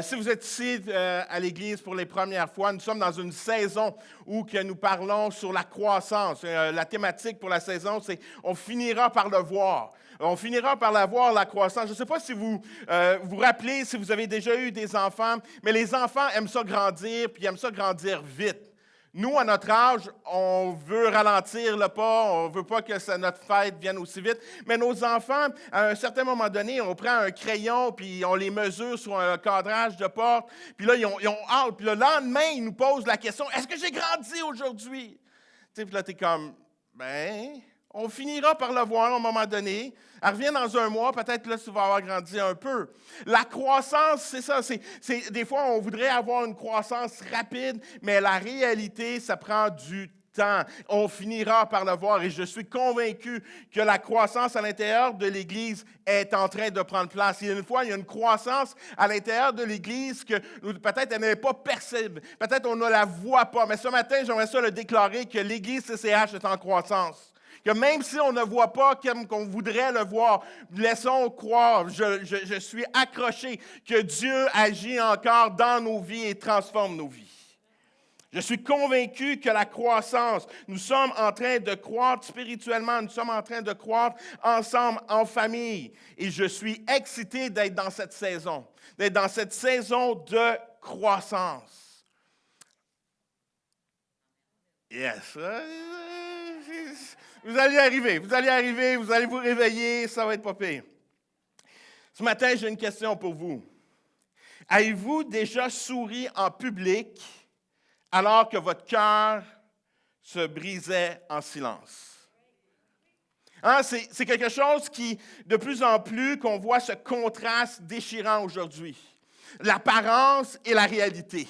Si vous êtes ici à l'Église pour les premières fois, nous sommes dans une saison où que nous parlons sur la croissance. La thématique pour la saison, c'est « On finira par le voir ». On finira par la voir, la croissance. Je ne sais pas si vous vous rappelez, si vous avez déjà eu des enfants, mais les enfants aiment ça grandir, puis ils aiment ça grandir vite. Nous, à notre âge, on veut ralentir le pas, on ne veut pas que notre fête vienne aussi vite. Mais nos enfants, à un certain moment donné, on prend un crayon, puis on les mesure sur un cadrage de porte, puis là, ils ont hâte. Puis le lendemain, ils nous posent la question, « Est-ce que j'ai grandi aujourd'hui? » Puis là, tu es comme, « Ben, on finira par le voir à un moment donné. Elle revient dans un mois, peut-être là, tu vas avoir grandi un peu. » La croissance, c'est ça. Des fois, on voudrait avoir une croissance rapide, mais la réalité, ça prend du temps. On finira par le voir et je suis convaincu que la croissance à l'intérieur de l'Église est en train de prendre place. Il y a une croissance à l'intérieur de l'Église que peut-être elle n'est pas perceptible. Peut-être on ne la voit pas. Mais ce matin, j'aimerais ça le déclarer que l'Église CCH est en croissance. Que même si on ne voit pas comme qu'on voudrait le voir, laissons croire, je suis accroché que Dieu agit encore dans nos vies et transforme nos vies. Je suis convaincu que la croissance, nous sommes en train de croître spirituellement, nous sommes en train de croître ensemble en famille. Et je suis excité d'être dans cette saison de croissance. Yes. Vous allez arriver, vous allez vous réveiller, ça va être pas pire. Ce matin, j'ai une question pour vous. Avez-vous déjà souri en public alors que votre cœur se brisait en silence? C'est quelque chose qui, de plus en plus, qu'on voit ce contraste déchirant aujourd'hui. L'apparence et la réalité.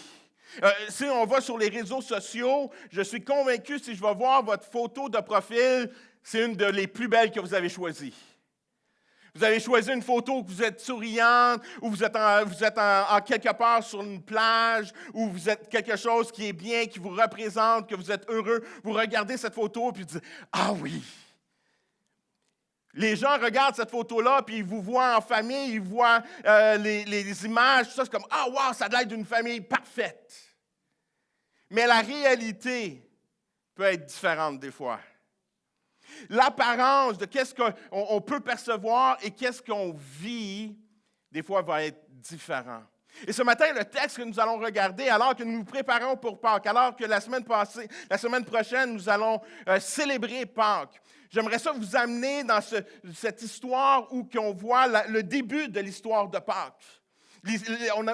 Si on va sur les réseaux sociaux, je suis convaincu, si je vais voir votre photo de profil, c'est une des plus belles que vous avez choisies. Vous avez choisi une photo où vous êtes souriante, où vous êtes en quelque part sur une plage, où vous êtes quelque chose qui est bien, qui vous représente, que vous êtes heureux. Vous regardez cette photo et puis vous dites « Ah oui! » Les gens regardent cette photo-là, puis ils vous voient en famille, ils voient les images, tout ça, c'est comme « Ah, wow, ça a l'air d'une famille parfaite! » Mais la réalité peut être différente des fois. L'apparence de qu'est-ce qu'on peut percevoir et qu'est-ce qu'on vit, des fois, va être différent. Et ce matin, le texte que nous allons regarder, alors que nous nous préparons pour Pâques, alors que la semaine prochaine, nous allons célébrer Pâques, j'aimerais ça vous amener dans cette histoire où on voit le début de l'histoire de Pâques.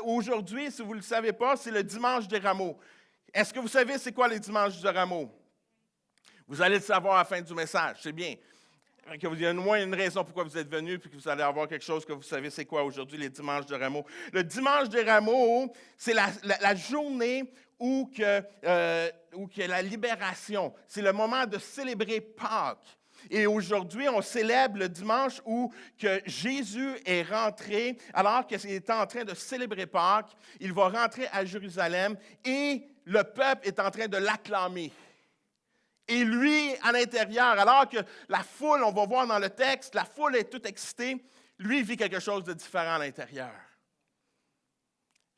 Aujourd'hui, si vous ne le savez pas, c'est le dimanche des rameaux. Est-ce que vous savez c'est quoi les dimanches de rameaux? Vous allez le savoir à la fin du message, c'est bien. Il y a au moins une raison pourquoi vous êtes venus, puis que vous allez avoir quelque chose que vous savez c'est quoi aujourd'hui, les dimanches de rameaux. Le dimanche des rameaux, c'est la journée où la libération, c'est le moment de célébrer Pâques. Et aujourd'hui, on célèbre le dimanche où que Jésus est rentré, alors qu'il est en train de célébrer Pâques, il va rentrer à Jérusalem et le peuple est en train de l'acclamer. Et lui, à l'intérieur, alors que la foule, on va voir dans le texte, la foule est toute excitée, lui vit quelque chose de différent à l'intérieur.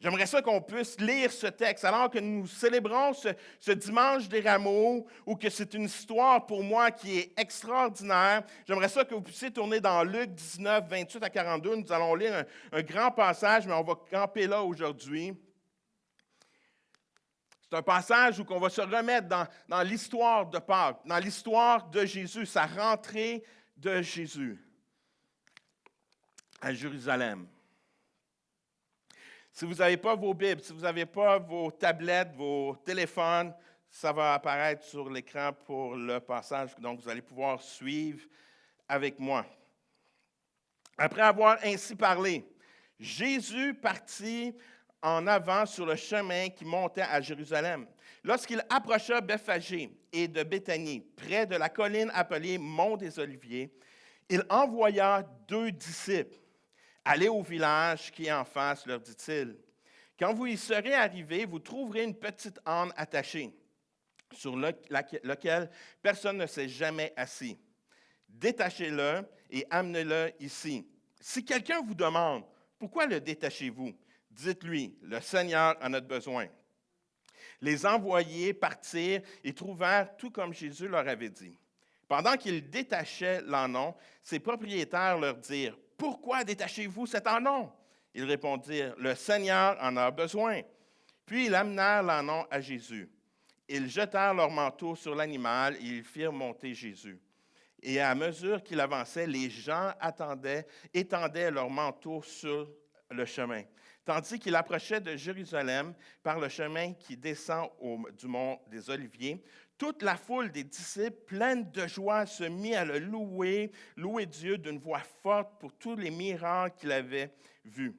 J'aimerais ça qu'on puisse lire ce texte alors que nous célébrons ce dimanche des rameaux, ou que c'est une histoire pour moi qui est extraordinaire. J'aimerais ça que vous puissiez tourner dans Luc 19, 28 à 42. Nous allons lire un grand passage, mais on va camper là aujourd'hui. C'est un passage où on va se remettre dans l'histoire de Pâques, dans l'histoire de Jésus, sa rentrée de Jésus à Jérusalem. Si vous n'avez pas vos Bibles, si vous n'avez pas vos tablettes, vos téléphones, ça va apparaître sur l'écran pour le passage, donc vous allez pouvoir suivre avec moi. Après avoir ainsi parlé, Jésus partit en avant sur le chemin qui montait à Jérusalem. Lorsqu'il approcha Bethphagée et de Béthanie, près de la colline appelée Mont des Oliviers, il envoya 2 disciples. « Allez au village qui est en face, leur dit-il. Quand vous y serez arrivés, vous trouverez une petite âne attachée, sur laquelle personne ne s'est jamais assis. Détachez-le et amenez-le ici. Si quelqu'un vous demande, pourquoi le détachez-vous? Dites-lui, le Seigneur en a besoin. Les envoyés partirent et trouvèrent tout comme Jésus leur avait dit. Pendant qu'ils détachaient l'ânon, ses propriétaires leur dirent, « Pourquoi détachez-vous cet ânon? » Ils répondirent, « Le Seigneur en a besoin. » Puis ils amenèrent l'ânon à Jésus. Ils jetèrent leur manteau sur l'animal et ils firent monter Jésus. Et à mesure qu'il avançait, les gens étendaient leur manteau sur le chemin. Tandis qu'il approchait de Jérusalem par le chemin qui descend du mont des Oliviers, toute la foule des disciples, pleine de joie, se mit à le louer Dieu d'une voix forte pour tous les miracles qu'il avait vus.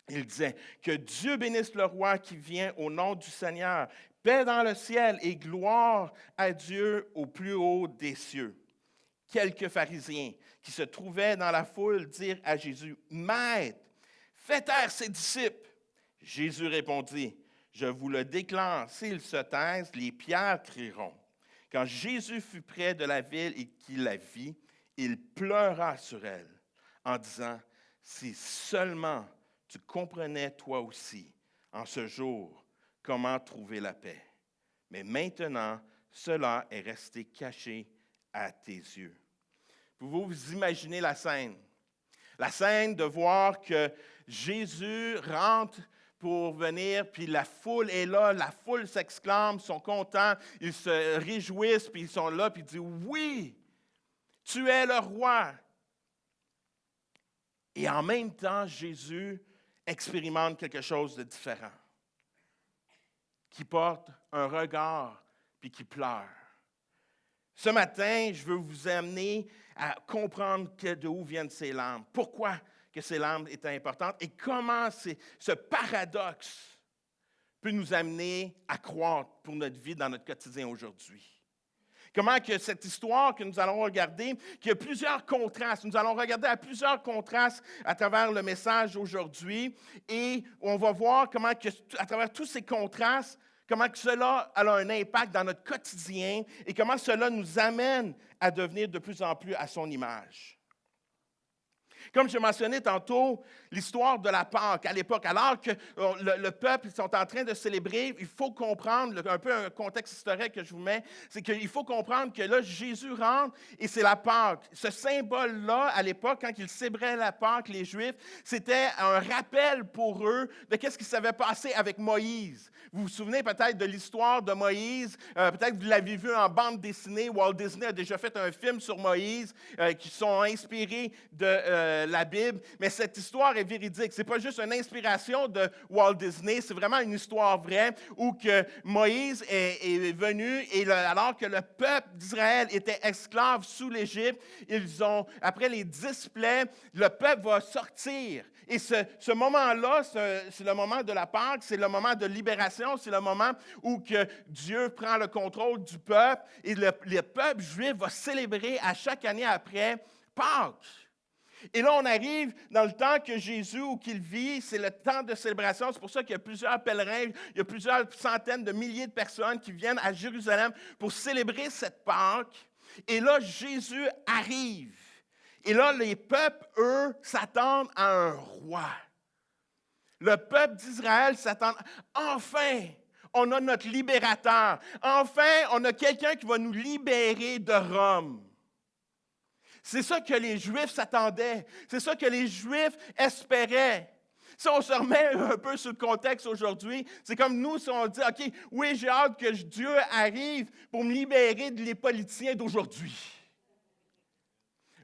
Il disait, « Que Dieu bénisse le roi qui vient au nom du Seigneur. Paix dans le ciel et gloire à Dieu au plus haut des cieux. » Quelques pharisiens qui se trouvaient dans la foule dirent à Jésus, « Maître, fais taire ses disciples. » Jésus répondit, « Je vous le déclare, s'ils se taisent, les pierres crieront. » Quand Jésus fut près de la ville et qu'il la vit, il pleura sur elle, en disant, « Si seulement tu comprenais toi aussi, en ce jour, comment trouver la paix. Mais maintenant, cela est resté caché à tes yeux. » Pouvez-vous vous imaginer la scène? La scène de voir que Jésus rentre pour venir, puis la foule est là, la foule s'exclame, ils sont contents, ils se réjouissent, puis ils sont là, puis ils disent, « Oui, tu es le roi. » Et en même temps, Jésus expérimente quelque chose de différent, qui porte un regard, puis qui pleure. Ce matin, je veux vous amener à comprendre d'où viennent ces larmes. Pourquoi que ces larmes étaient importantes et comment ce paradoxe peut nous amener à croire pour notre vie dans notre quotidien aujourd'hui. Comment que cette histoire que nous allons regarder, qu'il y a plusieurs contrastes. Nous allons regarder à plusieurs contrastes à travers le message aujourd'hui et on va voir comment que, à travers tous ces contrastes, comment que cela a un impact dans notre quotidien et comment cela nous amène à devenir de plus en plus à son image. Comme je mentionnais tantôt, l'histoire de la Pâque à l'époque, alors que le peuple sont en train de célébrer, il faut comprendre, un peu un contexte historique que je vous mets, c'est qu'il faut comprendre que là, Jésus rentre et c'est la Pâque. Ce symbole-là, à l'époque, quand ils célébraient la Pâque, les Juifs, c'était un rappel pour eux de ce qui s'avait passé avec Moïse. Vous vous souvenez peut-être de l'histoire de Moïse, peut-être que vous l'avez vu en bande dessinée, Walt Disney a déjà fait un film sur Moïse qui sont inspirés de la Bible, mais cette histoire est véridique. Ce n'est pas juste une inspiration de Walt Disney, c'est vraiment une histoire vraie où que Moïse est venu et alors que le peuple d'Israël était esclave sous l'Égypte, après les 10 plaies, le peuple va sortir. Et ce moment-là, c'est le moment de la Pâque, c'est le moment de libération, c'est le moment où que Dieu prend le contrôle du peuple et le peuple juif va célébrer à chaque année après Pâques. Et là, on arrive dans le temps que Jésus, ou qu'il vit, c'est le temps de célébration. C'est pour ça qu'il y a plusieurs pèlerins, il y a plusieurs centaines de milliers de personnes qui viennent à Jérusalem pour célébrer cette Pâque. Et là, Jésus arrive. Et là, les peuples, eux, s'attendent à un roi. Le peuple d'Israël s'attend, enfin, on a notre libérateur. Enfin, on a quelqu'un qui va nous libérer de Rome. C'est ça que les Juifs s'attendaient. C'est ça que les Juifs espéraient. Si on se remet un peu sur le contexte aujourd'hui, c'est comme nous, si on dit, OK, oui, j'ai hâte que Dieu arrive pour me libérer des politiciens d'aujourd'hui.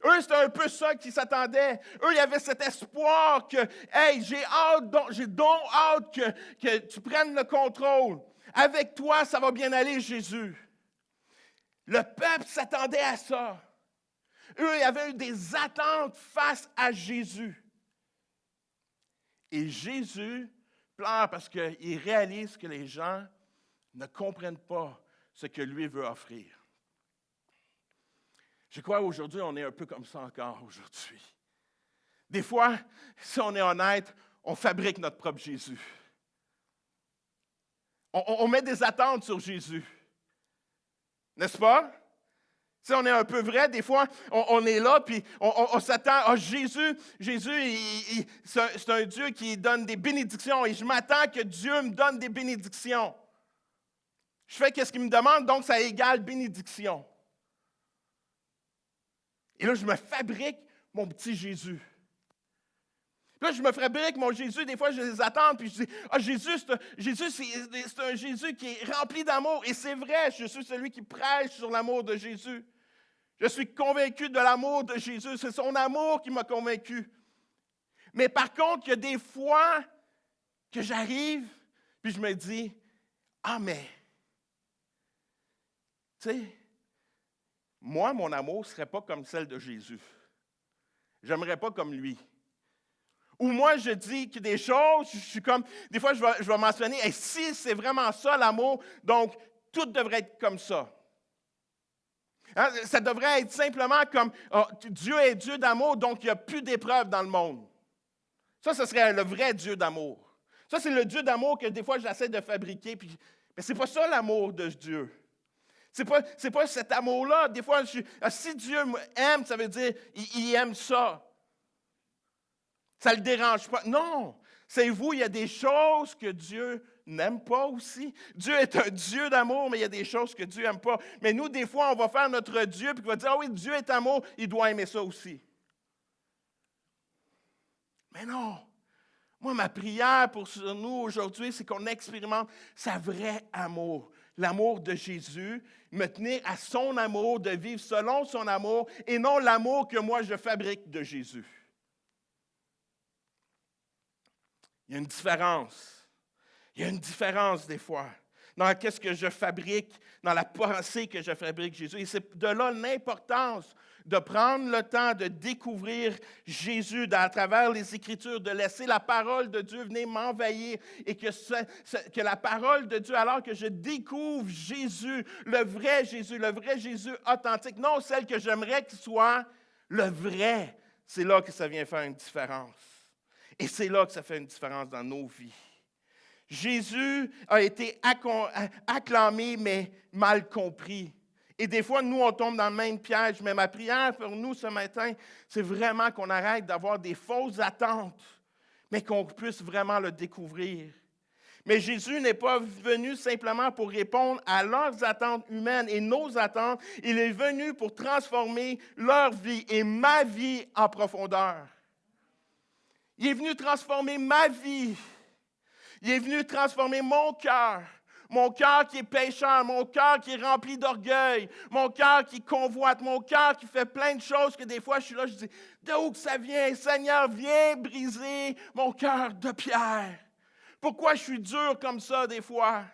Eux, c'était un peu ça qu'ils s'attendaient. Eux, il y avait cet espoir que, hey, j'ai donc hâte que tu prennes le contrôle. Avec toi, ça va bien aller, Jésus. Le peuple s'attendait à ça. Eux, ils avaient eu des attentes face à Jésus. Et Jésus pleure parce qu'il réalise que les gens ne comprennent pas ce que lui veut offrir. Je crois qu'aujourd'hui, on est un peu comme ça encore aujourd'hui. Des fois, si on est honnête, on fabrique notre propre Jésus. On met des attentes sur Jésus. N'est-ce pas? Tu sais, on est un peu vrai, des fois, on est là, puis on s'attend, ah, Jésus, c'est un Dieu qui donne des bénédictions, et je m'attends que Dieu me donne des bénédictions. Je fais ce qu'il me demande, donc ça égale bénédiction. Et là, je me fabrique mon petit Jésus. Là, je me fabrique mon Jésus, des fois, je les attends, puis je dis, ah, Jésus, c'est un Jésus qui est rempli d'amour. Et c'est vrai, je suis celui qui prêche sur l'amour de Jésus. Je suis convaincu de l'amour de Jésus. C'est son amour qui m'a convaincu. Mais par contre, il y a des fois que j'arrive, puis je me dis, ah, mais, tu sais, moi, mon amour ne serait pas comme celle de Jésus. J'aimerais pas comme lui. Ou moi, je dis que des choses, je suis comme, des fois, je vais mentionner, et si c'est vraiment ça l'amour, donc tout devrait être comme ça. Hein, ça devrait être simplement comme Dieu est Dieu d'amour, donc il n'y a plus d'épreuves dans le monde. Ça, ce serait le vrai Dieu d'amour. Ça, c'est le Dieu d'amour que des fois j'essaie de fabriquer, mais ce n'est pas ça l'amour de Dieu. C'est pas cet amour-là. Des fois, si Dieu aime, ça veut dire qu'il aime ça. Ça ne le dérange pas. Non, c'est vous, il y a des choses que Dieu n'aime pas aussi. Dieu est un Dieu d'amour, mais il y a des choses que Dieu n'aime pas. Mais nous, des fois, on va faire notre Dieu, puis on va dire, ah oui, Dieu est amour, il doit aimer ça aussi. Mais non. Moi, ma prière pour nous aujourd'hui, c'est qu'on expérimente sa vraie amour. L'amour de Jésus, me tenir à son amour, de vivre selon son amour, et non l'amour que moi je fabrique de Jésus. Il y a une différence. Il y a une différence des fois dans qu'est-ce que je fabrique, dans la pensée que je fabrique Jésus. Et c'est de là l'importance de prendre le temps de découvrir Jésus à travers les Écritures, de laisser la parole de Dieu venir m'envahir et que la parole de Dieu, alors que je découvre Jésus, le vrai Jésus authentique, non celle que j'aimerais qu'il soit, le vrai, c'est là que ça vient faire une différence. Et c'est là que ça fait une différence dans nos vies. Jésus a été acclamé, mais mal compris. Et des fois, nous, on tombe dans le même piège. Mais ma prière pour nous ce matin, c'est vraiment qu'on arrête d'avoir des fausses attentes, mais qu'on puisse vraiment le découvrir. Mais Jésus n'est pas venu simplement pour répondre à leurs attentes humaines et nos attentes. Il est venu pour transformer leur vie et ma vie en profondeur. Il est venu transformer ma vie. Il est venu transformer mon cœur qui est pécheur, mon cœur qui est rempli d'orgueil, mon cœur qui convoite, mon cœur qui fait plein de choses que des fois je suis là, je dis, d'où que ça vient? Seigneur, viens briser mon cœur de pierre. Pourquoi je suis dur comme ça des fois?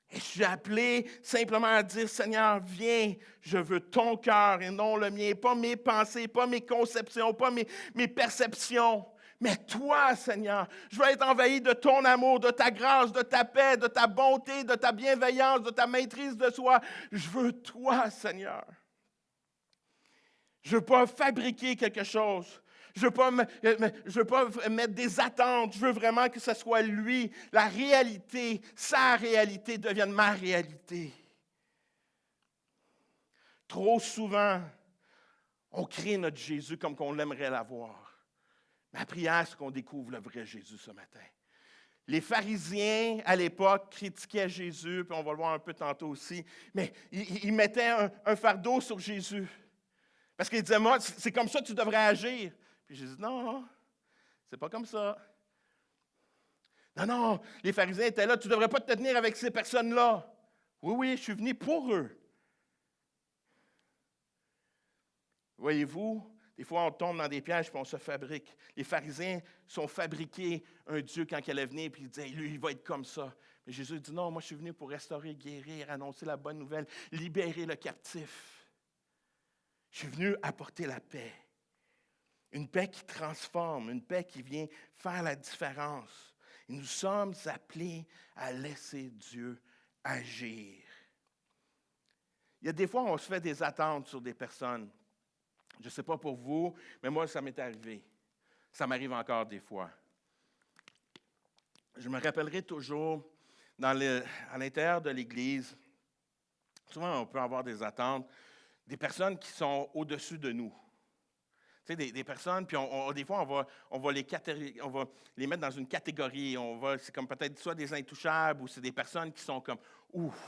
Et je suis appelé simplement à dire, Seigneur, viens, je veux ton cœur et non le mien, pas mes pensées, pas mes conceptions, pas mes perceptions. Mais toi, Seigneur, je veux être envahi de ton amour, de ta grâce, de ta paix, de ta bonté, de ta bienveillance, de ta maîtrise de soi. Je veux toi, Seigneur. Je ne veux pas fabriquer quelque chose. Je ne veux pas mettre des attentes. Je veux vraiment que ce soit lui, la réalité, sa réalité devienne ma réalité. Trop souvent, on crée notre Jésus comme qu'on l'aimerait l'avoir. Ma prière, c'est qu'on découvre le vrai Jésus ce matin. Les pharisiens, à l'époque, critiquaient Jésus, puis on va le voir un peu tantôt aussi, mais ils mettaient un fardeau sur Jésus. Parce qu'ils disaient, moi, c'est comme ça que tu devrais agir. Puis Jésus dit, non, c'est pas comme ça. Non, les pharisiens étaient là, tu ne devrais pas te tenir avec ces personnes-là. Oui, je suis venu pour eux. Voyez-vous, des fois, on tombe dans des pièges et on se fabrique. Les pharisiens sont fabriqués un Dieu quand il allait venir, puis ils disaient, lui, il va être comme ça. Mais Jésus dit, non, moi, je suis venu pour restaurer, guérir, annoncer la bonne nouvelle, libérer le captif. Je suis venu apporter la paix. Une paix qui transforme, une paix qui vient faire la différence. Et nous sommes appelés à laisser Dieu agir. Il y a des fois, on se fait des attentes sur des personnes. Je ne sais pas pour vous, mais moi, ça m'est arrivé. Ça m'arrive encore des fois. Je me rappellerai toujours, à l'intérieur de l'Église, Souvent, on peut avoir des attentes, des personnes qui sont au-dessus de nous. Tu sais, des personnes, puis des fois, on va les mettre dans une catégorie. C'est comme peut-être soit des intouchables ou c'est des personnes qui sont comme ouf.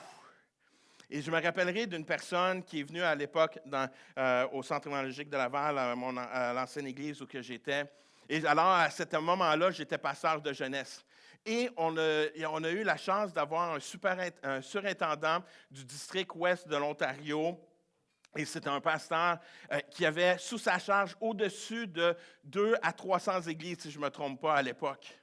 Et je me rappellerai d'une personne qui est venue à l'époque au Centre évangélique de Laval, à l'ancienne église où j'étais. Et alors, à ce moment-là, j'étais pasteur de jeunesse. Et on a eu la chance d'avoir un surintendant du district ouest de l'Ontario. Et c'est un pasteur qui avait sous sa charge au-dessus de 200 à 300 églises, si je ne me trompe pas, à l'époque.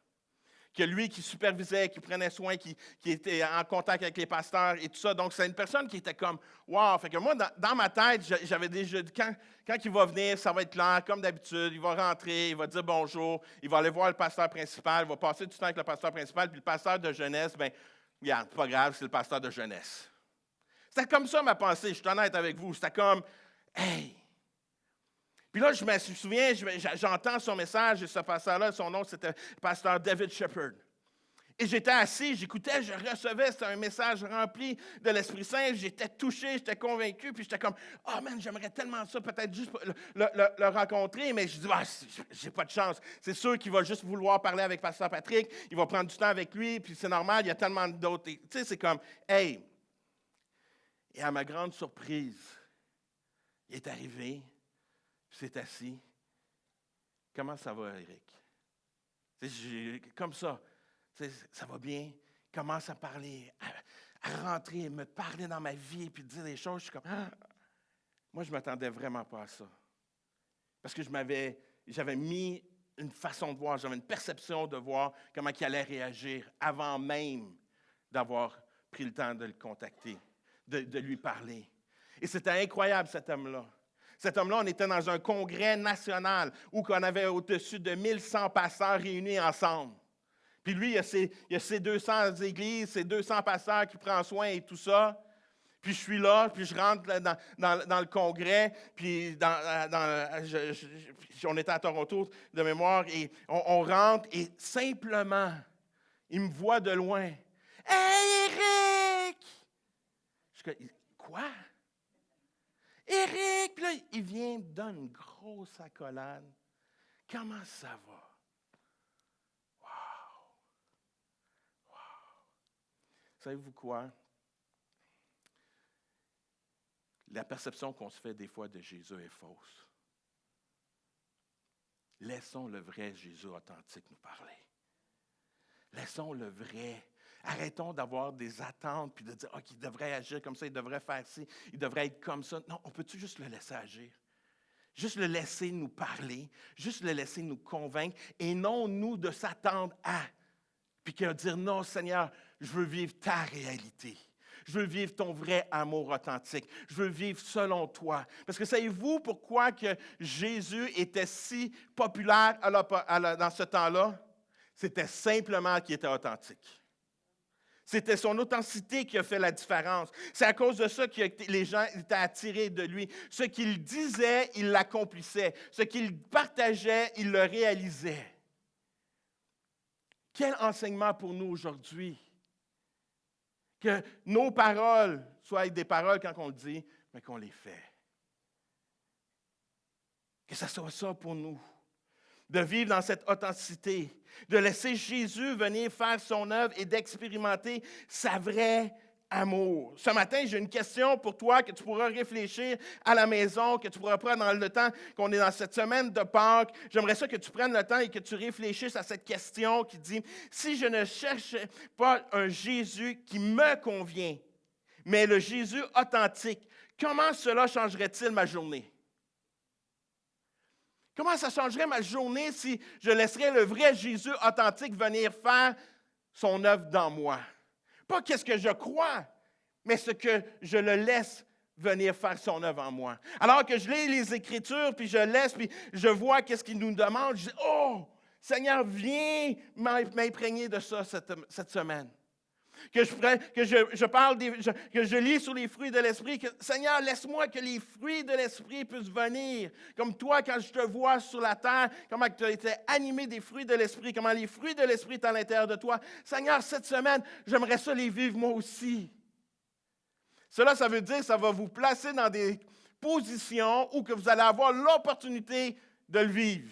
Que lui qui supervisait, qui prenait soin, qui était en contact avec les pasteurs et tout ça. Donc, c'est une personne qui était comme, wow! Fait que moi, dans ma tête, j'avais déjà dit, quand il va venir, ça va être clair, comme d'habitude. Il va rentrer, il va dire bonjour, il va aller voir le pasteur principal, il va passer du temps avec le pasteur principal, puis le pasteur de jeunesse, bien, regarde, pas grave, c'est le pasteur de jeunesse. C'était comme ça ma pensée, je suis honnête avec vous. C'était comme, hey! Puis là, je me souviens, j'entends son message, et ce pasteur-là, son nom, c'était le pasteur David Shepherd. Et j'étais assis, j'écoutais, je recevais, c'était un message rempli de l'Esprit Saint, j'étais touché, j'étais convaincu, puis j'étais comme, oh man, j'aimerais tellement ça, peut-être juste le rencontrer, mais je dis, j'ai pas de chance. C'est sûr qu'il va juste vouloir parler avec pasteur Patrick, il va prendre du temps avec lui, puis c'est normal, il y a tellement d'autres. Tu sais, c'est comme, hey! Et à ma grande surprise, il est arrivé, il s'est assis. Comment ça va, Éric? Comme ça. Ça va bien. Il commence à parler, à rentrer, me parler dans ma vie, puis dire des choses. Je suis comme, moi, je ne m'attendais vraiment pas à ça. Parce que j'avais mis une façon de voir, j'avais une perception de voir comment il allait réagir avant même d'avoir pris le temps de le contacter, de lui parler. Et c'était incroyable, cet homme-là. Cet homme-là, on était dans un congrès national où on avait au-dessus de 1100 pasteurs réunis ensemble. Puis lui, il y a ses 200 églises, ses 200 pasteurs qui prennent soin et tout ça. Puis je suis là, puis je rentre dans le congrès, puis on était à Toronto de mémoire, et on rentre, et simplement, il me voit de loin. « Hey, Éric! » Je dis, « Quoi? » « Éric! » Puis là, il vient me donner une grosse accolade. « Comment ça va? » Wow! Wow! Savez-vous quoi? La perception qu'on se fait des fois de Jésus est fausse. Laissons le vrai Jésus authentique nous parler. Laissons le vrai. Arrêtons d'avoir des attentes puis de dire qu'il devrait agir comme ça, il devrait faire ci, il devrait être comme ça. Non, on peut-tu juste le laisser agir? Juste le laisser nous parler, juste le laisser nous convaincre et non nous de s'attendre à. Puis de dire non, Seigneur, je veux vivre ta réalité. Je veux vivre ton vrai amour authentique. Je veux vivre selon toi. Parce que savez-vous pourquoi que Jésus était si populaire dans ce temps-là? C'était simplement qu'il était authentique. C'était son authenticité qui a fait la différence. C'est à cause de ça que les gens étaient attirés de lui. Ce qu'il disait, il l'accomplissait. Ce qu'il partageait, il le réalisait. Quel enseignement pour nous aujourd'hui? Que nos paroles soient des paroles quand on le dit, mais qu'on les fait. Que ce soit ça pour nous. De vivre dans cette authenticité, de laisser Jésus venir faire son œuvre et d'expérimenter sa vraie amour. Ce matin, j'ai une question pour toi que tu pourras réfléchir à la maison, que tu pourras prendre dans le temps qu'on est dans cette semaine de Pâques. J'aimerais ça que tu prennes le temps et que tu réfléchisses à cette question qui dit, si je ne cherche pas un Jésus qui me convient, mais le Jésus authentique, comment cela changerait-il ma journée? Comment ça changerait ma journée si je laisserais le vrai Jésus authentique venir faire son œuvre dans moi? Pas qu'est-ce que je crois, mais ce que je le laisse venir faire son œuvre en moi. Alors que je lis les Écritures, puis je laisse, puis je vois qu'est-ce qu'il nous demande, je dis, oh, Seigneur, viens m'imprégner de ça cette semaine. Que je lis sur les fruits de l'Esprit, que Seigneur, laisse-moi que les fruits de l'Esprit puissent venir. Comme toi, quand je te vois sur la terre, comment tu as été animé des fruits de l'Esprit, comment les fruits de l'Esprit sont à l'intérieur de toi. Seigneur, cette semaine, j'aimerais ça les vivre moi aussi. Cela, ça veut dire que ça va vous placer dans des positions où que vous allez avoir l'opportunité de le vivre.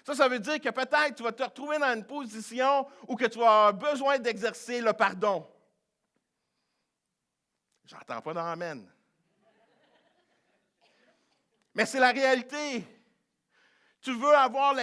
Ça veut dire que peut-être tu vas te retrouver dans une position où que tu vas avoir besoin d'exercer le pardon. J'entends pas d'amène. Mais c'est la réalité. Tu veux avoir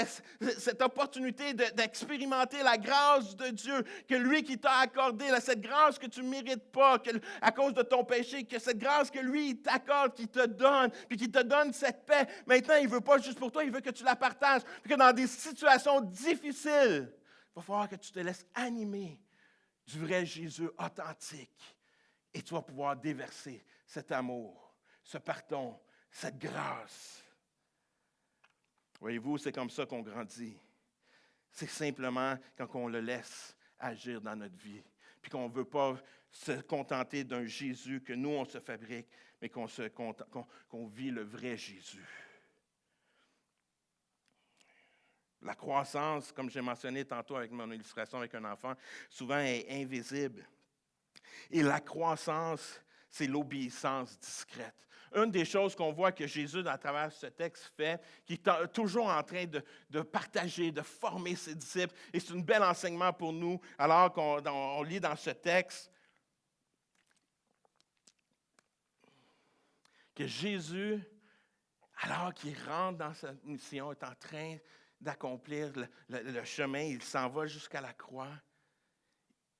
cette opportunité d'expérimenter la grâce de Dieu, que lui qui t'a accordé, cette grâce que tu ne mérites pas, à cause de ton péché, que cette grâce que lui il t'accorde, qu'il te donne, puis qu'il te donne cette paix. Maintenant, il ne veut pas juste pour toi, il veut que tu la partages. Puis que dans des situations difficiles, il va falloir que tu te laisses animer du vrai Jésus authentique. Et tu vas pouvoir déverser cet amour, ce pardon, cette grâce. Voyez-vous, c'est comme ça qu'on grandit. C'est simplement quand on le laisse agir dans notre vie. Puis qu'on ne veut pas se contenter d'un Jésus que nous, on se fabrique, mais qu'on vit le vrai Jésus. La croissance, comme j'ai mentionné tantôt avec mon illustration avec un enfant, souvent est invisible. Et la croissance, c'est l'obéissance discrète. Une des choses qu'on voit que Jésus, à travers ce texte, fait, qui est toujours en train de partager, de former ses disciples, et c'est un bel enseignement pour nous, alors qu'on lit dans ce texte que Jésus, alors qu'il rentre dans sa mission, est en train d'accomplir le chemin, il s'en va jusqu'à la croix,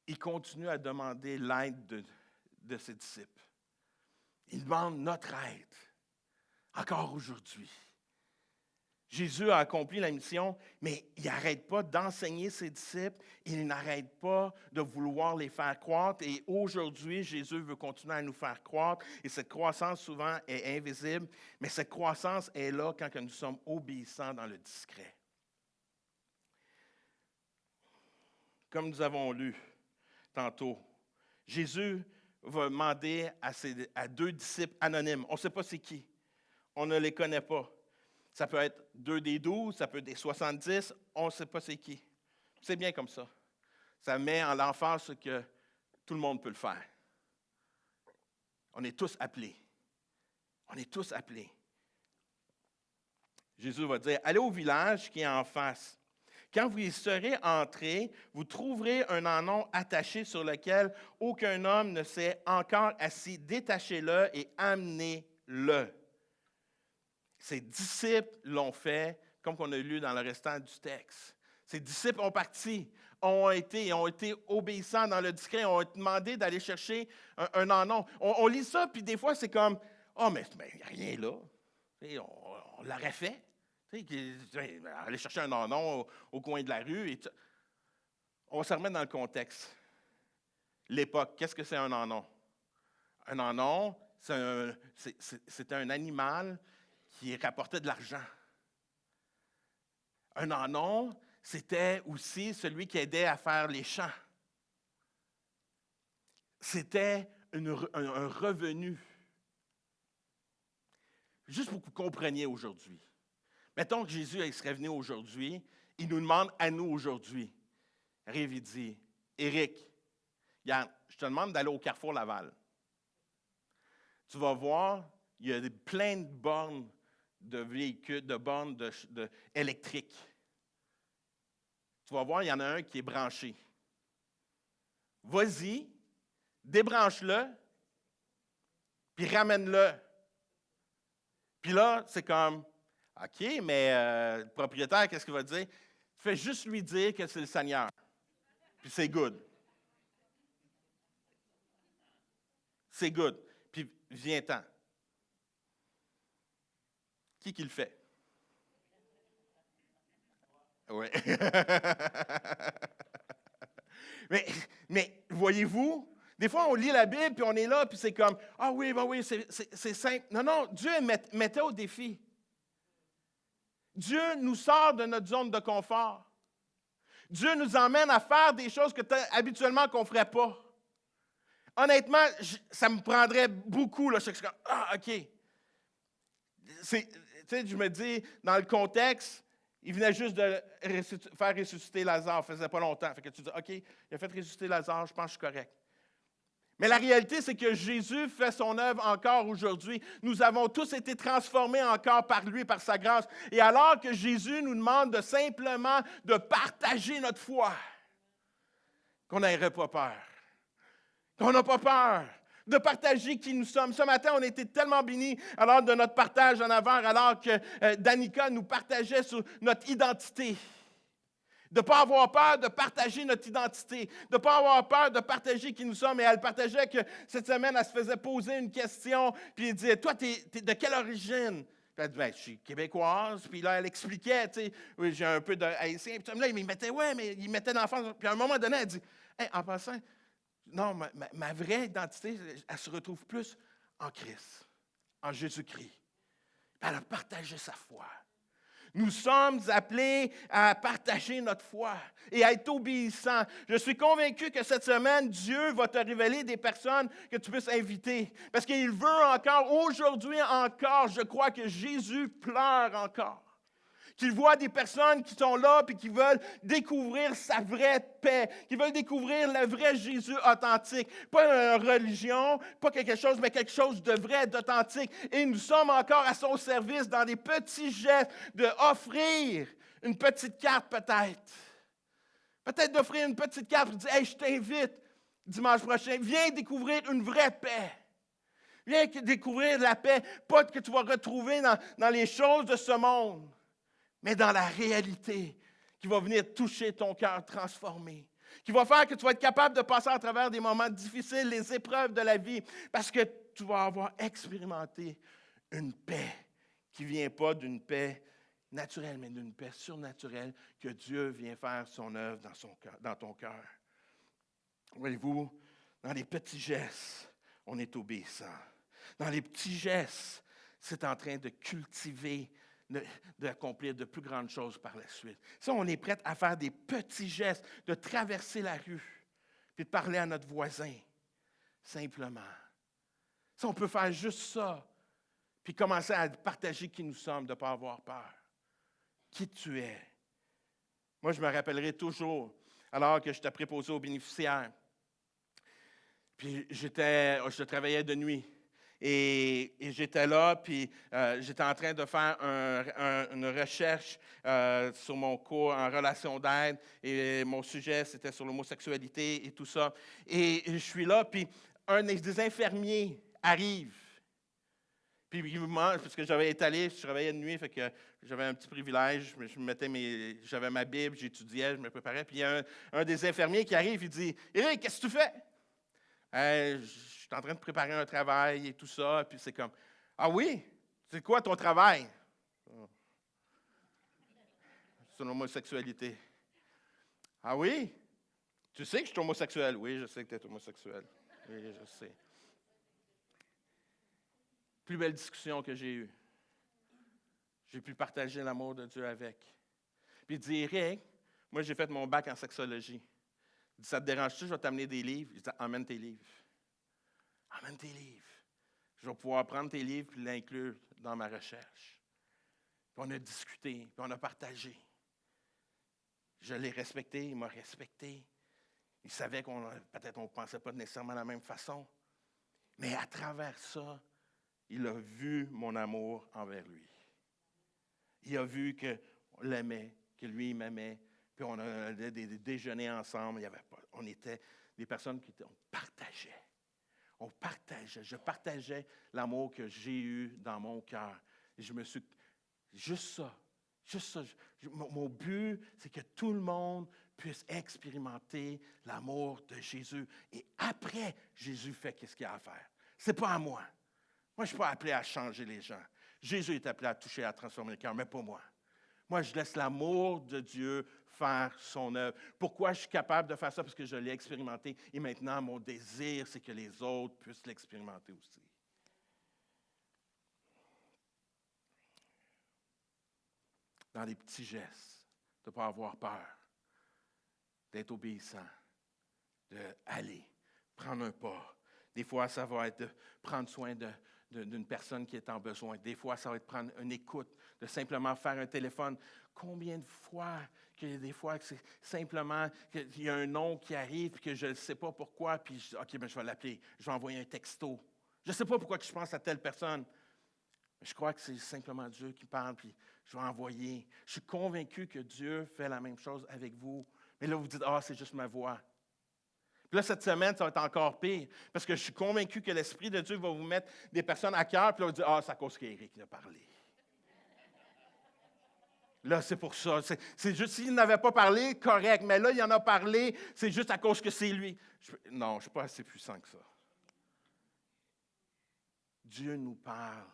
il continue à demander l'aide de ses disciples. Il demande notre aide, encore aujourd'hui. Jésus a accompli la mission, mais il n'arrête pas d'enseigner ses disciples, il n'arrête pas de vouloir les faire croître, et aujourd'hui, Jésus veut continuer à nous faire croître, et cette croissance souvent est invisible, mais cette croissance est là quand nous sommes obéissants dans le discret. Comme nous avons lu tantôt, Jésus va demander à 2 disciples anonymes. On ne sait pas c'est qui. On ne les connaît pas. Ça peut être 2 des 12, ça peut être des 70, on ne sait pas c'est qui. C'est bien comme ça. Ça met en l'emphase que tout le monde peut le faire. On est tous appelés. On est tous appelés. Jésus va dire, allez au village qui est en face. Quand vous y serez entrés, vous trouverez un anon attaché sur lequel aucun homme ne s'est encore assis. Détachez-le et amenez-le. Ses disciples l'ont fait, comme on a lu dans le restant du texte. Ses disciples ont été obéissants dans le discret, ont demandé d'aller chercher un anon. On lit ça, puis des fois, c'est comme, « Oh, mais il n'y a rien là. » On l'aurait fait. Aller chercher un anon au coin de la rue. On va se remettre dans le contexte. L'époque, qu'est-ce que c'est un anon? Un anon, c'est un animal qui rapportait de l'argent. Un anon, c'était aussi celui qui aidait à faire les champs. C'était un revenu. Juste pour que vous compreniez aujourd'hui. Mettons que Jésus il serait venu aujourd'hui, il nous demande à nous aujourd'hui. Arrive, il dit, Éric, regarde, je te demande d'aller au Carrefour Laval. Tu vas voir, il y a plein de bornes de véhicules, de bornes électriques. Tu vas voir, il y en a un qui est branché. Vas-y, débranche-le, puis ramène-le. Puis là, c'est comme, OK, mais le propriétaire, qu'est-ce qu'il va dire? Fais juste lui dire que c'est le Seigneur. Puis c'est good. C'est good. Puis viens-t'en. Qui le fait? Oui. mais voyez-vous, des fois on lit la Bible, puis on est là, puis c'est comme, ah oui, ben oui, c'est simple. Non, Dieu mettait au défi. Dieu nous sort de notre zone de confort. Dieu nous emmène à faire des choses que habituellement qu'on ne ferait pas. Honnêtement, ça me prendrait beaucoup. Là, je suis comme, OK. Je me dis, dans le contexte, il venait juste de faire ressusciter Lazare. Ça faisait pas longtemps. Fait que tu dis, OK, il a fait ressusciter Lazare, je pense que je suis correct. Mais la réalité, c'est que Jésus fait son œuvre encore aujourd'hui. Nous avons tous été transformés encore par lui, par sa grâce. Et alors que Jésus nous demande de simplement de partager notre foi, qu'on n'aurait pas peur, qu'on n'a pas peur de partager qui nous sommes. Ce matin, on était tellement bénis alors de notre partage en avant, alors que Danica nous partageait sur notre identité. De ne pas avoir peur de partager notre identité, de ne pas avoir peur de partager qui nous sommes. Et elle partageait que cette semaine, elle se faisait poser une question, puis elle disait, toi, t'es de quelle origine? Puis elle dit, ben, je suis québécoise. Puis là, elle expliquait, tu sais, oui, j'ai un peu de haïtien. Puis là, il mettait, ouais, mais il mettait l'enfance. Puis à un moment donné, elle dit, hey, en passant, non, ma vraie identité, elle se retrouve plus en Christ, en Jésus-Christ. Puis elle a partagé sa foi. Nous sommes appelés à partager notre foi et à être obéissants. Je suis convaincu que cette semaine, Dieu va te révéler des personnes que tu puisses inviter. Parce qu'il veut encore, aujourd'hui encore, je crois que Jésus pleure encore. Qu'il voit des personnes qui sont là et qui veulent découvrir sa vraie paix, qui veulent découvrir le vrai Jésus authentique. Pas une religion, pas quelque chose, mais quelque chose de vrai, d'authentique. Et nous sommes encore à son service dans des petits gestes d'offrir une petite carte peut-être. Peut-être d'offrir une petite carte et de dire, hey, je t'invite dimanche prochain, viens découvrir une vraie paix. Viens découvrir la paix, pas que tu vas retrouver dans les choses de ce monde, mais dans la réalité qui va venir toucher ton cœur transformé, qui va faire que tu vas être capable de passer à travers des moments difficiles, les épreuves de la vie, parce que tu vas avoir expérimenté une paix qui ne vient pas d'une paix naturelle, mais d'une paix surnaturelle que Dieu vient faire son œuvre dans ton cœur. Voyez-vous, dans les petits gestes, on est obéissant. Dans les petits gestes, c'est en train de cultiver d'accomplir de plus grandes choses par la suite. Si on est prêt à faire des petits gestes, de traverser la rue, puis de parler à notre voisin, simplement. Si on peut faire juste ça, puis commencer à partager qui nous sommes, de ne pas avoir peur. Qui tu es. Moi, je me rappellerai toujours, alors que j'étais préposé aux bénéficiaires, puis je travaillais de nuit. Et j'étais là, puis j'étais en train de faire une recherche sur mon cours en relation d'aide. Et mon sujet, c'était sur l'homosexualité et tout ça. Et je suis là, puis un des infirmiers arrive. Puis il me demande, parce que j'avais étalé, je travaillais de nuit, fait que j'avais un petit privilège. J'avais ma Bible, j'étudiais, je me préparais. Puis il y a un des infirmiers qui arrive, il dit, « Éric, qu'est-ce que tu fais? » Je suis en train de préparer un travail et tout ça, puis c'est comme, « Ah oui? C'est quoi ton travail? » C'est l'homosexualité. « Ah oui? Tu sais que je suis homosexuel? » « Oui, je sais que tu es homosexuel. » « Oui, je sais. » Plus belle discussion que j'ai eue. J'ai pu partager l'amour de Dieu avec. Puis il dit, « Éric, moi j'ai fait mon bac en sexologie. » Il dit, « Ça te dérange-tu, je vais t'amener des livres? » Il dit, « Emmène tes livres. » Emmène tes livres. Je vais pouvoir prendre tes livres et l'inclure dans ma recherche. Puis on a discuté, puis on a partagé. Je l'ai respecté, il m'a respecté. Il savait peut-être on ne pensait pas nécessairement de la même façon. Mais à travers ça, il a vu mon amour envers lui. Il a vu qu'on l'aimait, que lui, il m'aimait. Puis on a des déjeuners ensemble. On était des personnes on partageait. On partageait. Je partageais l'amour que j'ai eu dans mon cœur. Et je me suis... Juste ça. Mon but, c'est que tout le monde puisse expérimenter l'amour de Jésus. Et après, Jésus fait ce qu'il a à faire. Ce n'est pas à moi. Moi, je ne suis pas appelé à changer les gens. Jésus est appelé à toucher, à transformer le cœur, mais pas moi. Moi, je laisse l'amour de Dieu faire son œuvre. Pourquoi je suis capable de faire ça? Parce que je l'ai expérimenté. Et maintenant, mon désir, c'est que les autres puissent l'expérimenter aussi. Dans les petits gestes, de ne pas avoir peur, d'être obéissant, d'aller, prendre un pas. Des fois, ça va être de prendre soin de d'une personne qui est en besoin. Des fois, ça va être prendre une écoute, de simplement faire un téléphone. Combien de fois qu'il y a des fois que c'est simplement qu'il y a un nom qui arrive et que je ne sais pas pourquoi, puis je dis, OK, ben, je vais l'appeler, je vais envoyer un texto. Je ne sais pas pourquoi que je pense à telle personne. Mais je crois que c'est simplement Dieu qui parle, puis je vais envoyer. Je suis convaincu que Dieu fait la même chose avec vous. Mais là, vous dites, c'est juste ma voix. Puis là, cette semaine, ça va être encore pire, parce que je suis convaincu que l'Esprit de Dieu va vous mettre des personnes à cœur, puis là, vous dites, c'est à cause qu'Éric a parlé. Là, c'est pour ça. C'est juste, s'il n'avait pas parlé, correct, mais là, il en a parlé, c'est juste à cause que c'est lui. Non, je ne suis pas assez puissant que ça. Dieu nous parle.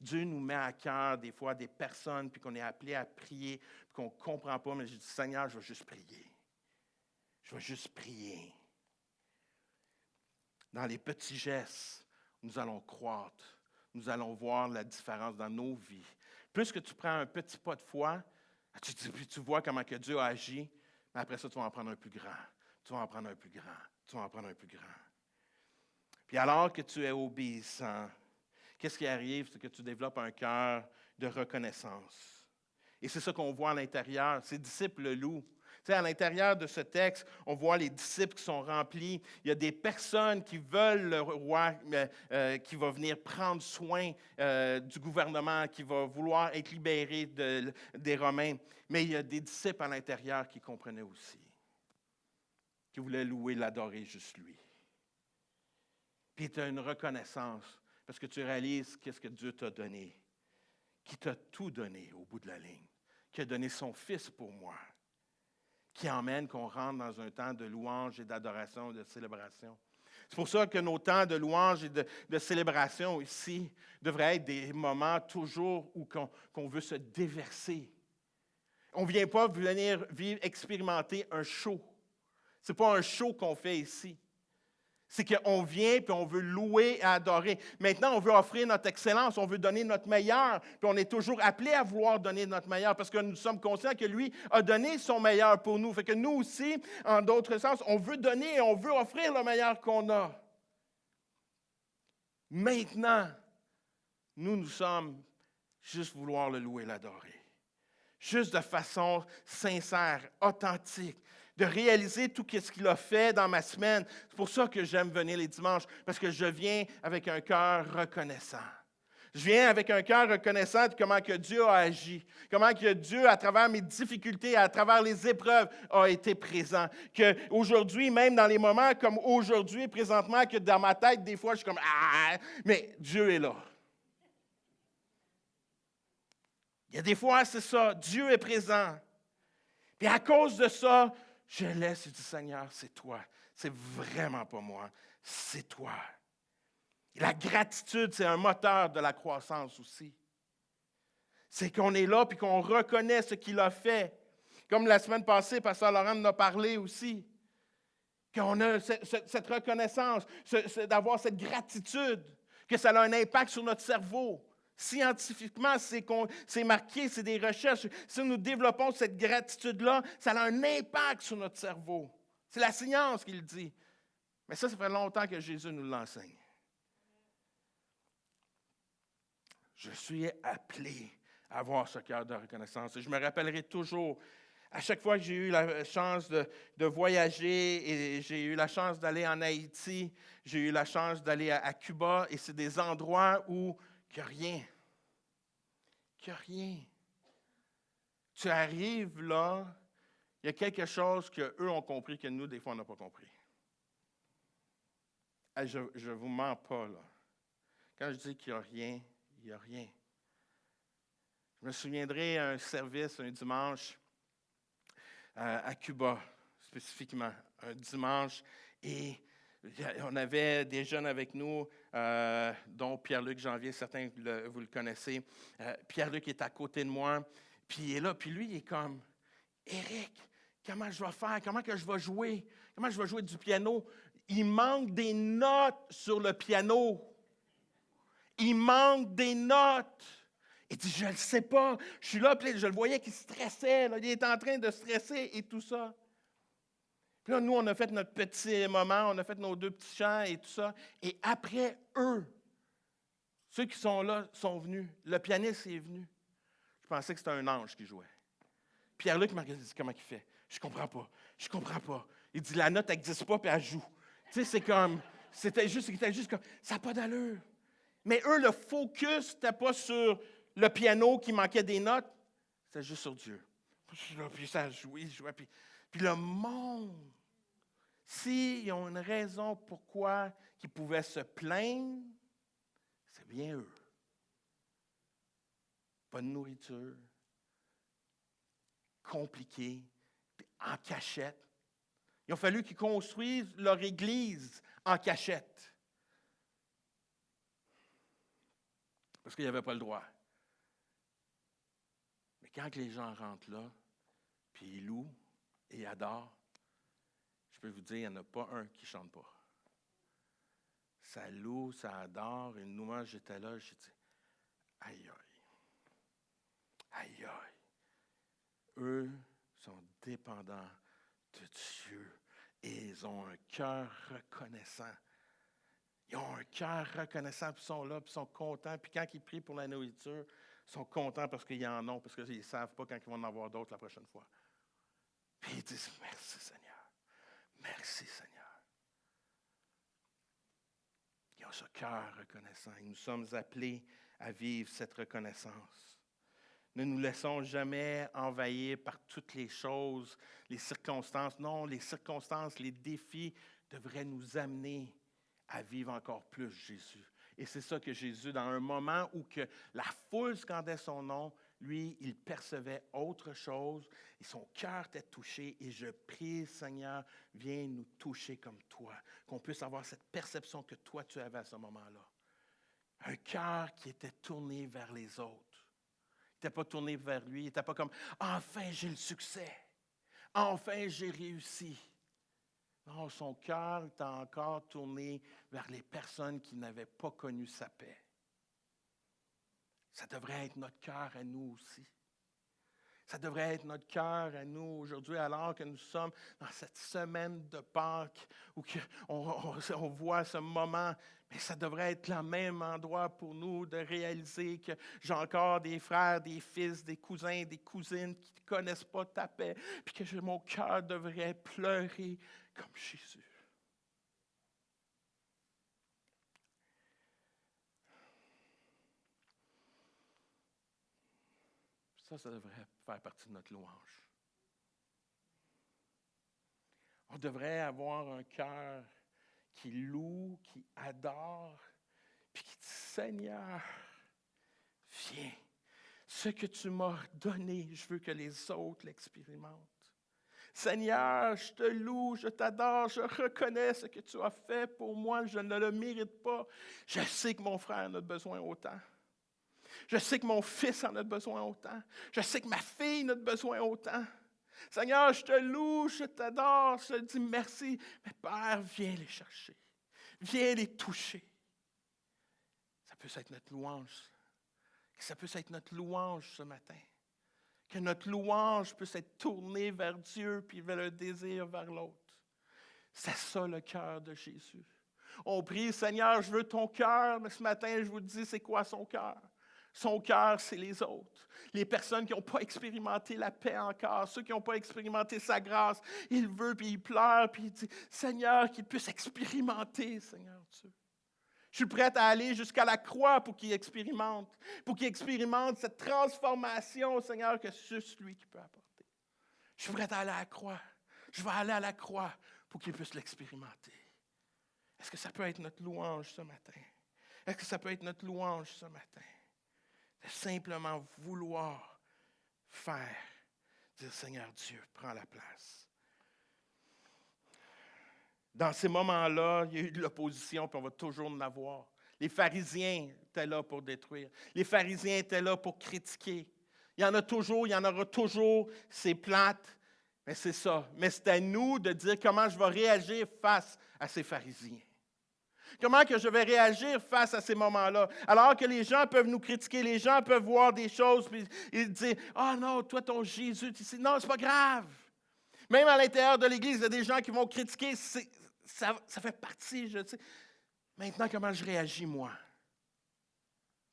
Dieu nous met à cœur des fois des personnes, puis qu'on est appelé à prier, puis qu'on ne comprend pas, mais je dis, Seigneur, je vais juste prier. Je vais juste prier. Dans les petits gestes, nous allons croître. Nous allons voir la différence dans nos vies. Plus que tu prends un petit pas de foi, tu vois comment que Dieu a agi, mais après ça, tu vas en prendre un plus grand. Tu vas en prendre un plus grand. Tu vas en prendre un plus grand. Puis alors que tu es obéissant, qu'est-ce qui arrive? C'est que tu développes un cœur de reconnaissance. Et c'est ça qu'on voit à l'intérieur. Ces disciples le louent. Tu sais, à l'intérieur de ce texte, on voit les disciples qui sont remplis. Il y a des personnes qui veulent le roi qui va venir prendre soin du gouvernement, qui va vouloir être libéré des Romains. Mais il y a des disciples à l'intérieur qui comprenaient aussi, qui voulaient louer, l'adorer juste lui. Puis tu as une reconnaissance parce que tu réalises qu'est-ce que Dieu t'a donné, qui t'a tout donné au bout de la ligne, qui a donné son Fils pour moi, qui emmène qu'on rentre dans un temps de louange et d'adoration, de célébration. C'est pour ça que nos temps de louange et de célébration ici devraient être des moments toujours où qu'on veut se déverser. On ne vient pas venir expérimenter un show. Ce n'est pas un show qu'on fait ici. C'est qu'on vient et on veut louer et adorer. Maintenant, on veut offrir notre excellence, on veut donner notre meilleur, puis on est toujours appelé à vouloir donner notre meilleur parce que nous sommes conscients que lui a donné son meilleur pour nous. Fait que nous aussi, en d'autres sens, on veut donner et on veut offrir le meilleur qu'on a. Maintenant, nous sommes juste vouloir le louer et l'adorer. Juste de façon sincère, authentique, de réaliser tout ce qu'il a fait dans ma semaine. C'est pour ça que j'aime venir les dimanches, parce que je viens avec un cœur reconnaissant. Je viens avec un cœur reconnaissant de comment que Dieu a agi, comment que Dieu, à travers mes difficultés, à travers les épreuves, a été présent. Qu'aujourd'hui, même dans les moments comme aujourd'hui, présentement, que dans ma tête, des fois, je suis comme « Ah! » Mais Dieu est là. Il y a des fois, c'est ça, Dieu est présent. Puis à cause de ça, je laisse et dis, Seigneur, c'est toi. C'est vraiment pas moi, c'est toi. Et la gratitude, c'est un moteur de la croissance aussi. C'est qu'on est là puis qu'on reconnaît ce qu'il a fait. Comme la semaine passée, Pasteur Laurent en a parlé aussi. Qu'on a cette reconnaissance, d'avoir cette gratitude, que ça a un impact sur notre cerveau. Scientifiquement, c'est marqué, c'est des recherches. Si nous développons cette gratitude-là, ça a un impact sur notre cerveau. C'est la science qui le dit. Mais ça fait longtemps que Jésus nous l'enseigne. Je suis appelé à avoir ce cœur de reconnaissance. Et je me rappellerai toujours, à chaque fois que j'ai eu la chance de voyager et j'ai eu la chance d'aller en Haïti, j'ai eu la chance d'aller à Cuba, et c'est des endroits où il n'y a rien. Qu'il n'y a rien. Tu arrives là, il y a quelque chose qu'eux ont compris que nous, des fois, on n'a pas compris. Je ne vous mens pas, là. Quand je dis qu'il n'y a rien, il n'y a rien. Je me souviendrai un service un dimanche à Cuba, spécifiquement, un dimanche, et on avait des jeunes avec nous, dont Pierre-Luc Janvier, certains vous le connaissez. Pierre-Luc est à côté de moi, puis il est là, puis lui, il est comme, Éric, comment je vais faire? Comment que je vais jouer? Comment je vais jouer du piano? Il manque des notes sur le piano. Il manque des notes. Il dit, je ne le sais pas. Je suis là, puis je le voyais qu'il stressait. Là, il est en train de stresser et tout ça. Puis là, nous, on a fait notre petit moment, on a fait nos 2 petits chants et tout ça. Et après, eux, Ceux qui sont là sont venus. Le pianiste est venu. Je pensais que c'était un ange qui jouait. Pierre-Luc m'a dit comment il fait. Je comprends pas. Il dit la note n'existe pas, puis elle joue. Tu sais, c'était juste comme, ça n'a pas d'allure. Mais eux, le focus n'était pas sur le piano qui manquait des notes, c'était juste sur Dieu. Puis ça jouait. Puis le monde, s'ils ont une raison pourquoi ils pouvaient se plaindre, c'est bien eux. Pas de nourriture, compliqué, puis en cachette. Il a fallu qu'ils construisent leur église en cachette. Parce qu'ils n'avaient pas le droit. Mais quand les gens rentrent là, puis ils louent et adorent, je peux vous dire, il n'y en a pas un qui ne chante pas. Ça loue, ça adore. Et nous, moi, j'étais là, j'ai dit, aïe, aïe. Eux sont dépendants de Dieu et ils ont un cœur reconnaissant. Ils ont un cœur reconnaissant, puis ils sont là, puis ils sont contents. Puis quand ils prient pour la nourriture, ils sont contents parce qu'ils en ont, parce qu'ils ne savent pas quand ils vont en avoir d'autres la prochaine fois. Puis ils disent, merci Seigneur. Merci Seigneur. Ils ont ce cœur reconnaissant. Et nous sommes appelés à vivre cette reconnaissance. Ne nous laissons jamais envahir par toutes les choses, les circonstances. Non, les circonstances, les défis devraient nous amener à vivre encore plus Jésus. Et c'est ça que Jésus, dans un moment où que la foule scandait son nom, lui, il percevait autre chose et son cœur était touché. Et je prie, Seigneur, viens nous toucher comme toi, qu'on puisse avoir cette perception que toi, tu avais à ce moment-là. Un cœur qui était tourné vers les autres. Il n'était pas tourné vers lui, il n'était pas comme « Enfin, j'ai le succès! Enfin, j'ai réussi! » Non, son cœur était encore tourné vers les personnes qui n'avaient pas connu sa paix. Ça devrait être notre cœur à nous aussi. Ça devrait être notre cœur à nous aujourd'hui, alors que nous sommes dans cette semaine de Pâques où on voit ce moment. Mais ça devrait être le même endroit pour nous de réaliser que j'ai encore des frères, des fils, des cousins, des cousines qui ne connaissent pas ta paix, puis que mon cœur devrait pleurer comme Jésus. Ça devrait faire partie de notre louange. On devrait avoir un cœur qui loue, qui adore, puis qui dit, Seigneur, viens, ce que tu m'as donné, je veux que les autres l'expérimentent. Seigneur, je te loue, je t'adore, je reconnais ce que tu as fait pour moi, je ne le mérite pas. Je sais que mon frère en a besoin autant. Je sais que mon fils en a besoin autant. Je sais que ma fille en a besoin autant. Seigneur, je te loue, je t'adore, je te dis merci. Mais Père, viens les chercher. Viens les toucher. Ça peut être notre louange. Ça peut être notre louange ce matin. Que notre louange puisse être tournée vers Dieu puis vers le désir vers l'autre. C'est ça le cœur de Jésus. On prie, Seigneur, je veux ton cœur, mais ce matin, je vous dis, c'est quoi son cœur? Son cœur, c'est les autres. Les personnes qui n'ont pas expérimenté la paix encore, ceux qui n'ont pas expérimenté sa grâce, il veut, puis il pleure, puis il dit, Seigneur, qu'ils puissent expérimenter, Seigneur Dieu. Je suis prêt à aller jusqu'à la croix pour qu'il expérimente cette transformation, Seigneur, que c'est juste lui qui peut apporter. Je suis prêt à aller à la croix. Je vais aller à la croix pour qu'il puisse l'expérimenter. Est-ce que ça peut être notre louange ce matin? Est-ce que ça peut être notre louange ce matin? De simplement vouloir faire, dire Seigneur Dieu, prends la place. Dans ces moments-là, il y a eu de l'opposition, puis on va toujours en avoir. Les pharisiens étaient là pour détruire. Les pharisiens étaient là pour critiquer. Il y en a toujours, il y en aura toujours, c'est plate, mais c'est ça. Mais c'est à nous de dire comment je vais réagir face à ces pharisiens. Comment que je vais réagir face à ces moments-là? Alors que les gens peuvent nous critiquer, les gens peuvent voir des choses, puis ils disent, « Ah non, toi, ton Jésus, tu sais, non, c'est pas grave. » Même à l'intérieur de l'Église, il y a des gens qui vont critiquer, ça fait partie, je sais. Maintenant, comment je réagis, moi?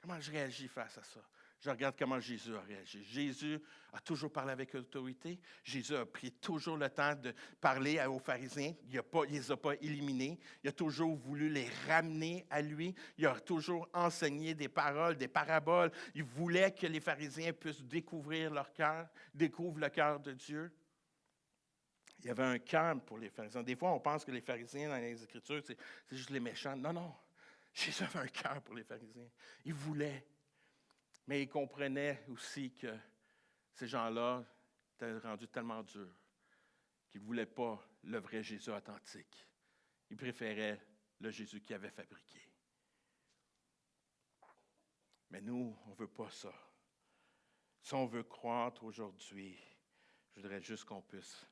Comment je réagis face à ça? Je regarde comment Jésus a réagi. Jésus a toujours parlé avec autorité. Jésus a pris toujours le temps de parler aux pharisiens. Il ne les a pas éliminés. Il a toujours voulu les ramener à lui. Il a toujours enseigné des paroles, des paraboles. Il voulait que les pharisiens puissent découvrir leur cœur, découvrent le cœur de Dieu. Il y avait un cœur pour les pharisiens. Des fois, on pense que les pharisiens dans les Écritures, c'est juste les méchants. Non, non. Jésus avait un cœur pour les pharisiens. Il voulait. Mais il comprenait aussi que ces gens-là étaient rendus tellement durs qu'ils ne voulaient pas le vrai Jésus authentique. Ils préféraient le Jésus qu'ils avaient fabriqué. Mais nous, on ne veut pas ça. Si on veut croître aujourd'hui, je voudrais juste qu'on puisse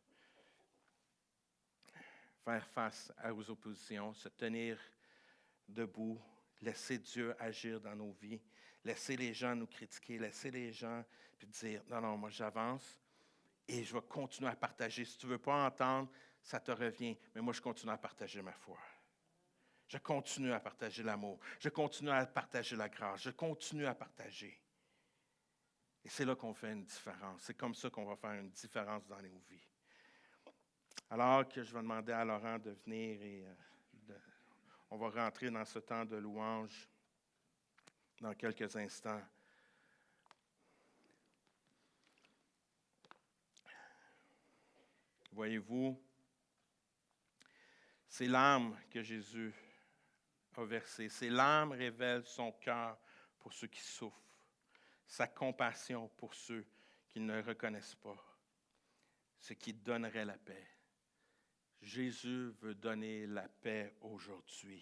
faire face aux oppositions, se tenir debout, laisser Dieu agir dans nos vies, laisser les gens nous critiquer, laisser les gens puis dire « Non, non, moi j'avance et je vais continuer à partager. Si tu ne veux pas entendre, ça te revient, mais moi je continue à partager ma foi. Je continue à partager l'amour. Je continue à partager la grâce. Je continue à partager. » Et c'est là qu'on fait une différence. C'est comme ça qu'on va faire une différence dans nos vies. Alors que je vais demander à Laurent de venir et on va rentrer dans ce temps de louange dans quelques instants. Voyez-vous, ces larmes que Jésus a versées, ces larmes révèlent son cœur pour ceux qui souffrent, sa compassion pour ceux qui ne le reconnaissent pas, ce qui donnerait la paix. Jésus veut donner la paix aujourd'hui.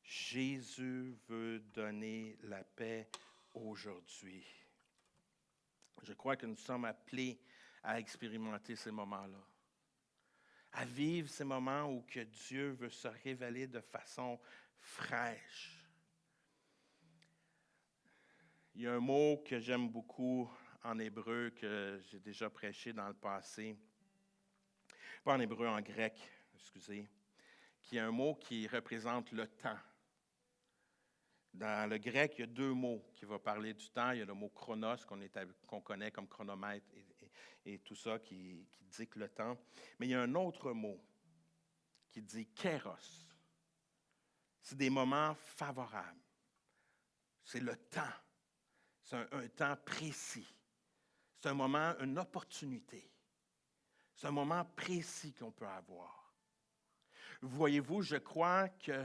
Jésus veut donner la paix aujourd'hui. Je crois que nous sommes appelés à expérimenter ces moments-là, à vivre ces moments où que Dieu veut se révéler de façon fraîche. Il y a un mot que j'aime beaucoup en hébreu que j'ai déjà prêché dans le passé. Pas en hébreu, en grec, excusez, qui est un mot qui représente le temps. Dans le grec, il y a deux mots qui vont parler du temps. Il y a le mot chronos, qu'on connaît comme chronomètre et tout ça, qui dicte le temps. Mais il y a un autre mot qui dit kairos. C'est des moments favorables. C'est le temps. C'est un temps précis. C'est un moment, une opportunité. C'est un moment précis qu'on peut avoir. Voyez-vous, je crois que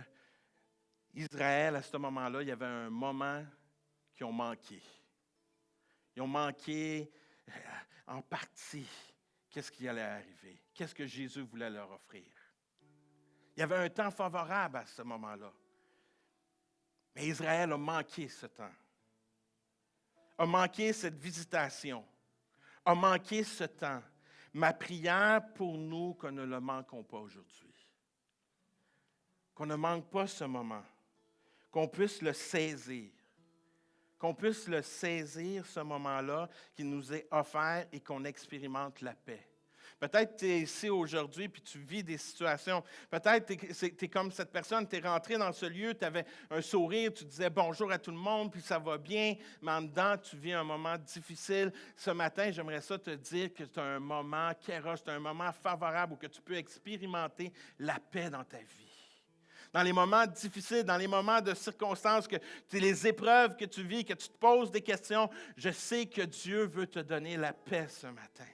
Israël, à ce moment-là, il y avait un moment qu'ils ont manqué. Ils ont manqué en partie qu'est-ce qui allait arriver, qu'est-ce que Jésus voulait leur offrir. Il y avait un temps favorable à ce moment-là. Mais Israël a manqué ce temps, a manqué cette visitation, a manqué ce temps. Ma prière pour nous, qu'on ne le manquons pas aujourd'hui. Qu'on ne manque pas ce moment. Qu'on puisse le saisir. Qu'on puisse le saisir, ce moment-là qui nous est offert et qu'on expérimente la paix. Peut-être tu es ici aujourd'hui puis tu vis des situations. Peut-être tu es comme cette personne, tu es rentré dans ce lieu, tu avais un sourire, tu disais bonjour à tout le monde, puis ça va bien, mais en dedans, tu vis un moment difficile. Ce matin, j'aimerais ça te dire que tu as un moment kairos, tu as un moment favorable où que tu peux expérimenter la paix dans ta vie. Dans les moments difficiles, dans les moments de circonstances, les épreuves que tu vis, que tu te poses des questions, je sais que Dieu veut te donner la paix ce matin.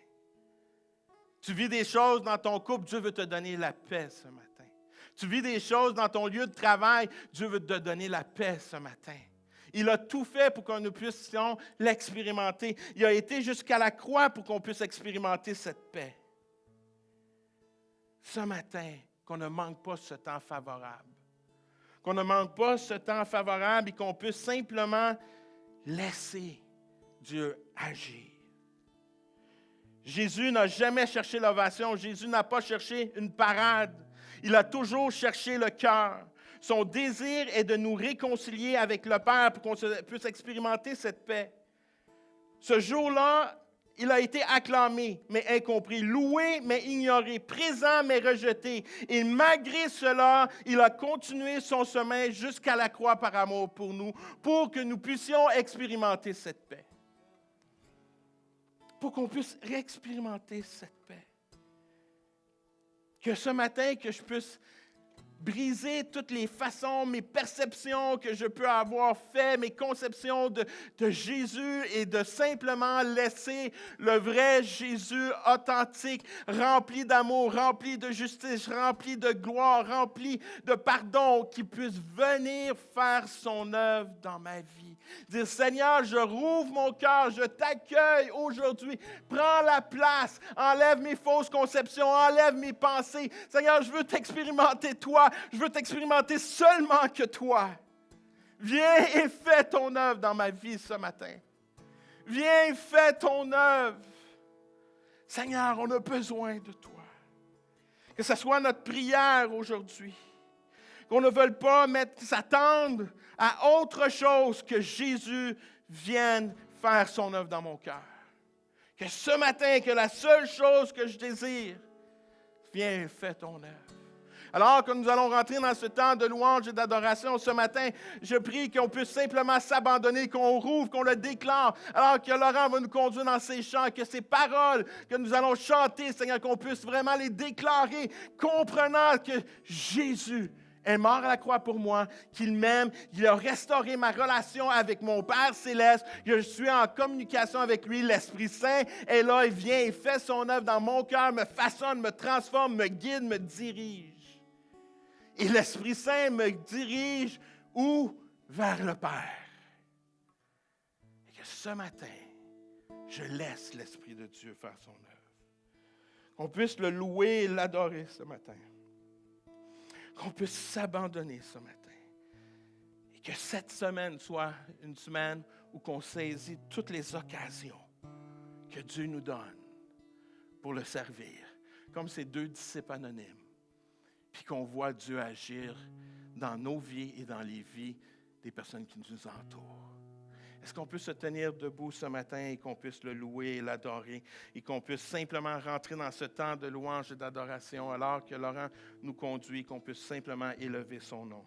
Tu vis des choses dans ton couple, Dieu veut te donner la paix ce matin. Tu vis des choses dans ton lieu de travail, Dieu veut te donner la paix ce matin. Il a tout fait pour que nous puissions l'expérimenter. Il a été jusqu'à la croix pour qu'on puisse expérimenter cette paix. Ce matin, qu'on ne manque pas ce temps favorable. Qu'on ne manque pas ce temps favorable et qu'on puisse simplement laisser Dieu agir. Jésus n'a jamais cherché l'ovation. Jésus n'a pas cherché une parade. Il a toujours cherché le cœur. Son désir est de nous réconcilier avec le Père pour qu'on puisse expérimenter cette paix. Ce jour-là, Il a été acclamé, mais incompris, loué, mais ignoré, présent, mais rejeté. Et malgré cela, il a continué son chemin jusqu'à la croix par amour pour nous, pour que nous puissions expérimenter cette paix. Pour qu'on puisse expérimenter cette paix. Que ce matin, que je puisse briser toutes les façons, mes perceptions que je peux avoir fait, mes conceptions de Jésus et de simplement laisser le vrai Jésus authentique, rempli d'amour, rempli de justice, rempli de gloire, rempli de pardon, qui puisse venir faire son œuvre dans ma vie. Dire, Seigneur, je rouvre mon cœur, je t'accueille aujourd'hui. Prends la place, enlève mes fausses conceptions, enlève mes pensées. Seigneur, je veux t'expérimenter toi. Je veux t'expérimenter seulement que toi. Viens et fais ton œuvre dans ma vie ce matin. Viens et fais ton œuvre. Seigneur, on a besoin de toi. Que ce soit notre prière aujourd'hui. Qu'on ne veuille pas s'attendre à autre chose que Jésus vienne faire son œuvre dans mon cœur. Que ce matin, que la seule chose que je désire, viens et fais ton œuvre. Alors que nous allons rentrer dans ce temps de louange et d'adoration ce matin, je prie qu'on puisse simplement s'abandonner, qu'on rouvre, qu'on le déclare, alors que Laurent va nous conduire dans ces chants, que ces paroles que nous allons chanter, Seigneur, qu'on puisse vraiment les déclarer, comprenant que Jésus est mort à la croix pour moi, qu'il m'aime, il a restauré ma relation avec mon Père céleste, je suis en communication avec lui, l'Esprit Saint est là, il vient, il fait son œuvre dans mon cœur, me façonne, me transforme, me guide, me dirige. Et l'Esprit Saint me dirige où? Vers le Père. Et que ce matin, je laisse l'Esprit de Dieu faire son œuvre. Qu'on puisse le louer et l'adorer ce matin. Qu'on puisse s'abandonner ce matin. Et que cette semaine soit une semaine où qu'on saisit toutes les occasions que Dieu nous donne pour le servir. Comme ces 2 disciples anonymes. Puis qu'on voit Dieu agir dans nos vies et dans les vies des personnes qui nous entourent. Est-ce qu'on peut se tenir debout ce matin et qu'on puisse le louer et l'adorer et qu'on puisse simplement rentrer dans ce temps de louange et d'adoration alors que Laurent nous conduit, qu'on puisse simplement élever son nom.